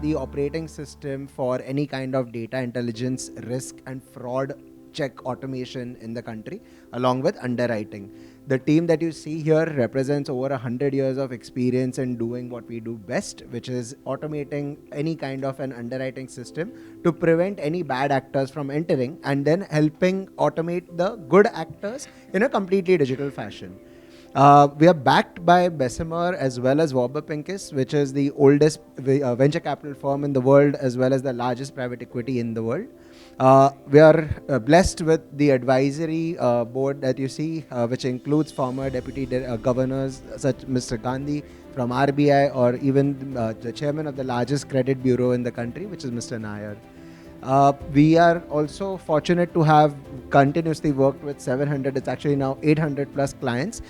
the operating system for any kind of data intelligence, risk and fraud check automation in the country, along with underwriting. The team that you see here represents over 100 years of experience in doing what we do best, which is automating any kind of an underwriting system to prevent any bad actors from entering, and then helping automate the good actors in a completely digital fashion. We are backed by Bessemer as well as Warburg Pincus, which is the oldest venture capital firm in the world, as well as the largest private equity in the world. We are blessed with the advisory board that you see, which includes former deputy governors such Mr. Gandhi from RBI, or even the chairman of the largest credit bureau in the country, which is Mr. Nair. We are also fortunate to have continuously worked with 700, it's actually now 800 plus clients.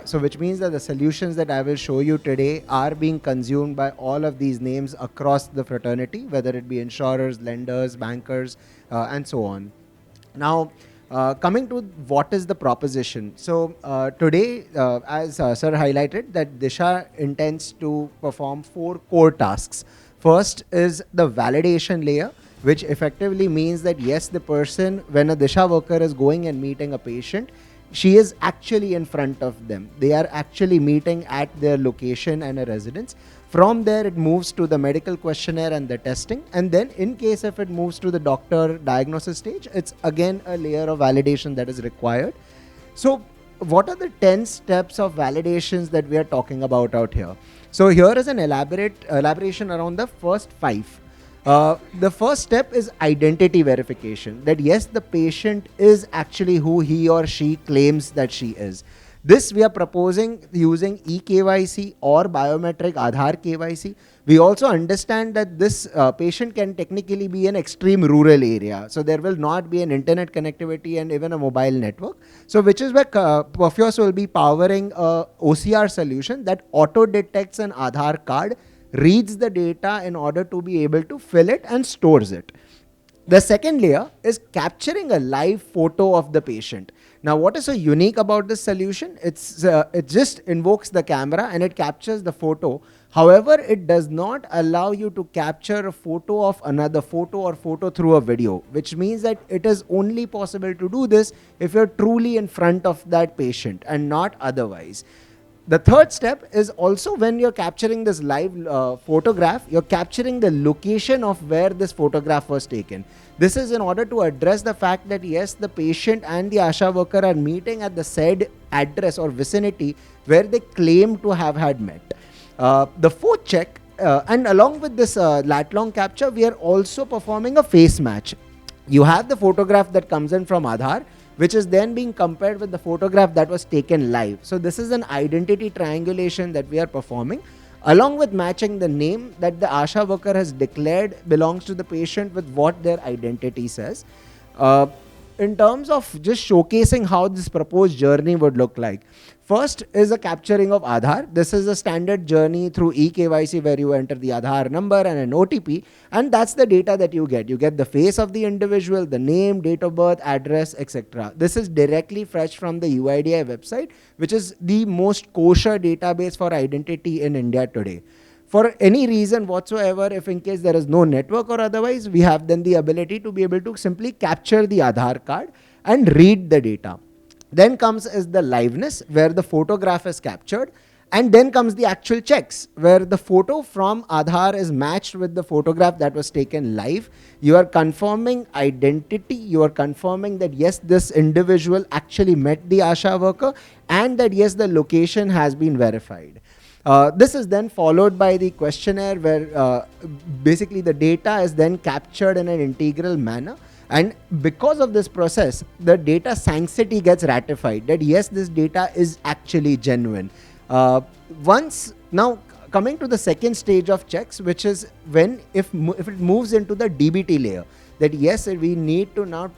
So which means that the solutions that I will show you today are being consumed by all of these names across the fraternity, whether it be insurers, lenders, bankers, and so on. Now, coming to what is the proposition. So today, as Sir highlighted, that DIISHA intends to perform 4 core tasks. First is the validation layer, which effectively means that yes, the person, when a DIISHA worker is going and meeting a patient, she is actually in front of them. They are actually meeting at their location and a residence. From there, it moves to the medical questionnaire and the testing. And then in case if it moves to the doctor diagnosis stage, it's again a layer of validation that is required. So what are the 10 steps of validations that we are talking about out here? So here is an elaboration around the first 5. The first step is identity verification, that yes, the patient is actually who he or she claims that she is. This we are proposing using eKYC or biometric Aadhaar KYC. We also understand that this patient can technically be in extreme rural area. So there will not be an internet connectivity and even a mobile network. So which is where Perfios will be powering a OCR solution that auto detects an Aadhaar card, reads the data in order to be able to fill it and stores it. The second layer is capturing a live photo of the patient. Now, what is so unique about this solution? It just invokes the camera and it captures the photo. However, it does not allow you to capture a photo of another photo or photo through a video, which means that it is only possible to do this if you're truly in front of that patient and not otherwise. The third step is also when you're capturing this live photograph, you're capturing the location of where this photograph was taken. This is in order to address the fact that yes, the patient and the ASHA worker are meeting at the said address or vicinity where they claim to have had met. The fourth check, and along with this lat-long capture, we are also performing a face match. You have the photograph that comes in from Aadhaar, which is then being compared with the photograph that was taken live. So this is an identity triangulation that we are performing, along with matching the name that the ASHA worker has declared belongs to the patient with what their identity says. In terms of just showcasing how this proposed journey would look like. First is a capturing of Aadhaar. This is a standard journey through eKYC where you enter the Aadhaar number and an OTP, and that's the data that you get. You get the face of the individual, the name, date of birth, address, etc. This is directly fetched from the UIDAI website, which is the most kosher database for identity in India today. For any reason whatsoever, if in case there is no network or otherwise, we have then the ability to be able to simply capture the Aadhaar card and read the data. Then comes is the liveness, where the photograph is captured, and then comes the actual checks, where the photo from Aadhaar is matched with the photograph that was taken live. You are confirming identity, you are confirming that yes, this individual actually met the ASHA worker, and that yes, the location has been verified. This is then followed by the questionnaire where basically the data is then captured in an integral manner. And because of this process, the data sanctity gets ratified that yes, this data is actually genuine. Now coming to the second stage of checks, which is when if it moves into the DBT layer, that yes, we need to now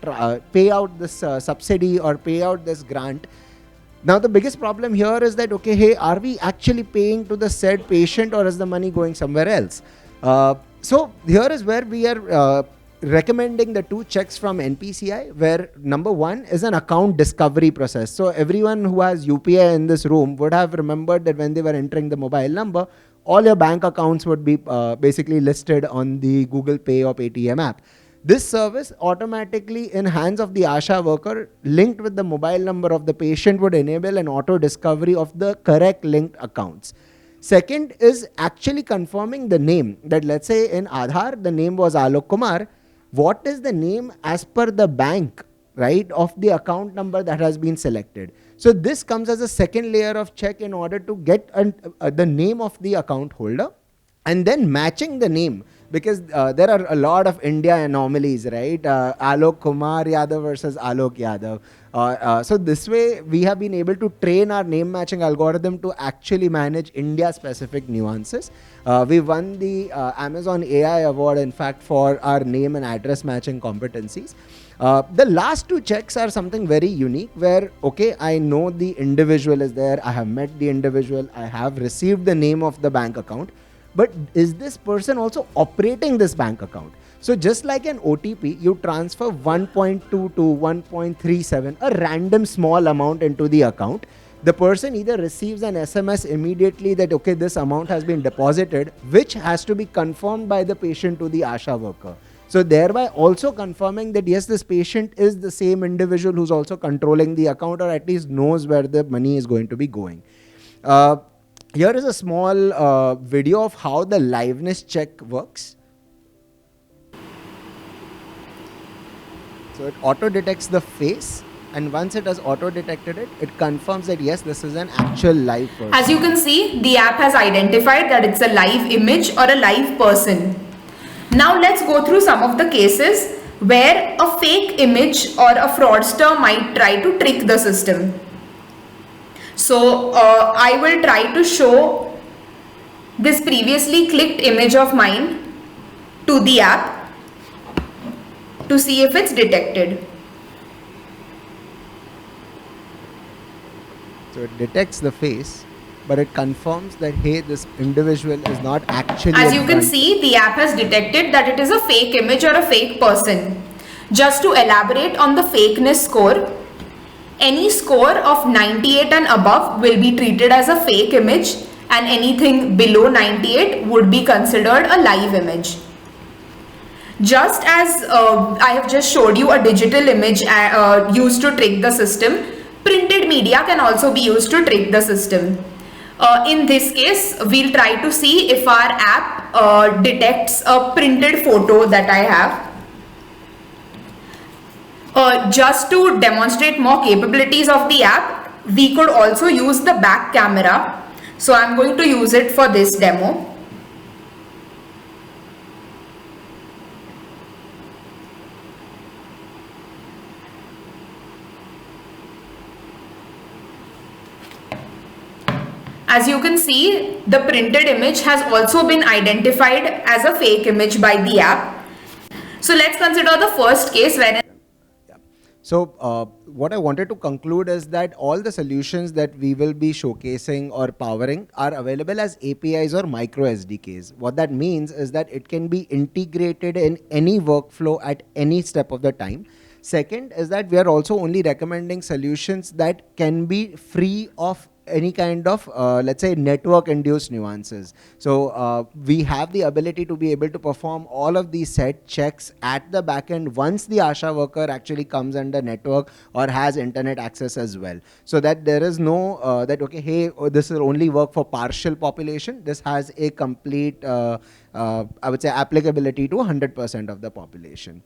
pay out this subsidy or pay out this grant. Now the biggest problem here is that, okay, hey, are we actually paying to the said patient or is the money going somewhere else? So here is where we are recommending the 2 checks from NPCI, where number 1 is an account discovery process. So everyone who has UPI in this room would have remembered that when they were entering the mobile number, all your bank accounts would be basically listed on the Google Pay or Paytm app. This service automatically in hands of the ASHA worker linked with the mobile number of the patient would enable an auto discovery of the correct linked accounts. Second is actually confirming the name, that let's say in Aadhaar, the name was Alok Kumar. What is the name as per the bank, right, of the account number that has been selected? So this comes as a second layer of check in order to get the name of the account holder, and then matching the name, because there are a lot of India anomalies, right? Alok Kumar Yadav versus Alok Yadav. So this way we have been able to train our name matching algorithm to actually manage India specific nuances. We won the Amazon AI award, in fact, for our name and address matching competencies. The last two checks are something very unique where, okay, I know the individual is there, I have met the individual, I have received the name of the bank account, but is this person also operating this bank account? So just like an OTP, you transfer 1.2 to 1.37, a random small amount into the account. The person either receives an SMS immediately that, okay, this amount has been deposited, which has to be confirmed by the patient to the ASHA worker. So thereby also confirming that yes, this patient is the same individual who's also controlling the account, or at least knows where the money is going to be going. Here is a small video of how the liveness check works. So it auto detects the face, and once it has auto detected it, it confirms that yes, this is an actual live person. As you can see, the app has identified that it's a live image or a live person. Now let's go through some of the cases where a fake image or a fraudster might try to trick the system. So I will try to show this previously clicked image of mine to the app to see if it's detected. So it detects the face, but it confirms that hey, this individual is not actually. As you can see, the app has detected that it is a fake image or a fake person. Just to elaborate on the fakeness score, any score of 98 and above will be treated as a fake image, and anything below 98 would be considered a live image. Just as I have just showed you a digital image used to trick the system, printed media can also be used to trick the system. In this case, we'll try to see if our app detects a printed photo that I have. Just to demonstrate more capabilities of the app, we could also use the back camera. So I'm going to use it for this demo. As you can see, the printed image has also been identified as a fake image by the app. So let's consider the first case wherein. So what I wanted to conclude is that all the solutions that we will be showcasing or powering are available as APIs or micro SDKs. What that means is that it can be integrated in any workflow at any step of the time. Second is that we are also only recommending solutions that can be free of any kind of, let's say, network induced nuances. So we have the ability to be able to perform all of these set checks at the backend once the ASHA worker actually comes under network or has internet access as well. So that there is no that, okay, hey, this will only work for partial population. This has a complete, I would say, applicability to 100% of the population.